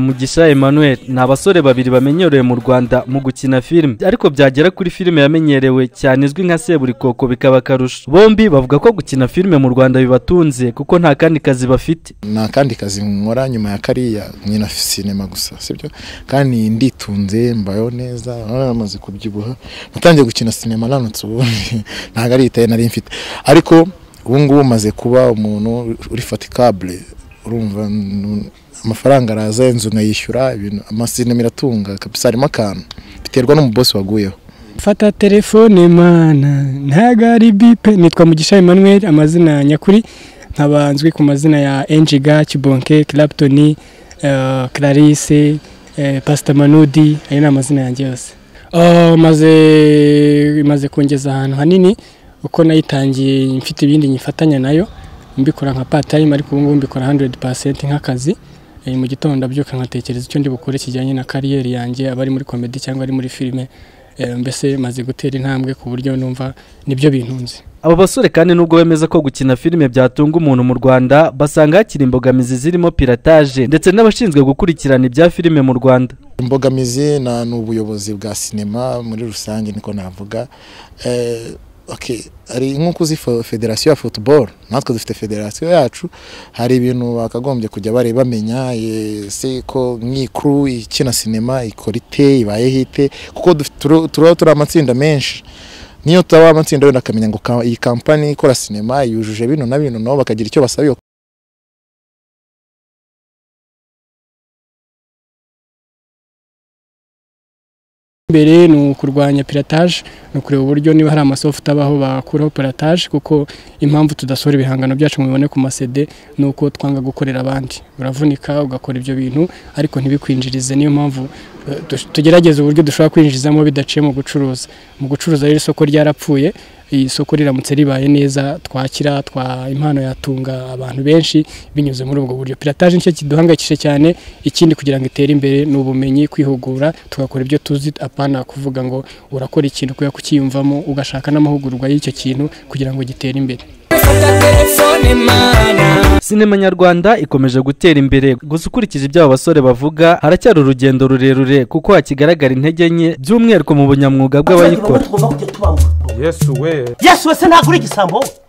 Mugisha Emmanuel ni abasore babiri bamenyerewe mu Rwanda mu gukina filime, ariko byagera kuri filime yamenyerewe cyane izwi nka Seburikoko bikaba akarusho. Bombi bavuga ko gukina filime mu Rwanda bibatunze kuko nta kandi kazi bafite. Nta kandi kazi nkora nyuma ya kariya, nyina sinema gusa, sibyo? Kandi nditunze mbayo neza, namaze kubyibuha. Natangiye gukina sinema nanutse ubu ntago ari itaye nari mfite. Ariko ubu ngubu maze kuba umuntu uri fatigable, urumva amafaranga araza, inzu nkayishyura, ibintu amasinema iratunga kabisa, harimo akantu biterwa n'umubosi waguyeho. Fata telefone mana ntago ari bipe. Nitwa Mugisha Emmanuel, amazina nyakuri nkabanzwe ku mazina ya Enjiga, Kibonke, Clapton, Clarisse, Pastor Manudi, ayo ni amazina yanjye yose. Maze kongeza ahantu hanini uko nayitangiye mfite ibindi nyifatanya nayo, mbikora nka part time, ariko ubu ngubu mbikora 100% nk'akazi. Mu gitondo ndabyuka nkatekereza icyo ndi bukore kijyanye na career yanjye, abari muri comedy cyangwa ari muri filime. Mbese maze gutera intambwe ku buryo numva nibyo bintunze. Abo basore kandi nubwo bemeza ko gukina filime byatunga umuntu mu Rwanda, basanga hakiri imbogamizi zirimo piratage ndetse n'abashinzwe gukurikirana ibya filime mu Rwanda. Imbogamizi n'ubuyobozi bwa sinema muri rusange niko navuga. Ari nk'uko uzi federasiyo ya football, natwe dufite federasiyo yacu, hari ibintu bakagombye kujya bamenya se ko nk'ikuru ikina sinema ikora ite, ibaye hite, kuko turi amatsinda menshi. Niyo taba amatsinda wenda akamenya ngo iyi kampani ikora sinema yujuje bino na bino, nabo bakagira icyo basabiye. Mbere ni ukurwanya piratage, no kureba uburyo niba hari amasoft abaho bakuraho piratage, kuko impamvu tudasora ibihangano byacu mubibone ku masede nuko twanga gukorera abandi. Uravunika ugakora ibyo bintu ariko ntibikwinjirize, niyo mpamvu tugerageza uburyo dushobora kwinjizamo bidaciye mu gucuruza. Mu gucuruza rero isoko ryarapfuye, isoko riramutse ribaye neza twakira impano yatunga abantu benshi binyuze muri ubwo buryo. Piratage nicyo kiduhangayikishe cyane, ikindi kugira ngo itere imbere n'ubumenyi, kwihugura, tugakora ibyo tuzi, apana kuvuga ngo urakora ikintu kuya kukiyumvamo, ugashaka n'amahugurwa y'icyo kintu kugira ngo gitere imbere. Sinema nyarwanda ikomeje gutera imbere, gusa ukurikije ibyo abasore bavuga haracyari urugendo rurerure kuko hakigaragara intege nke by'umwihariko mu bunyamwuga bw'abayikora. Yesu we se ntakuri igisambo.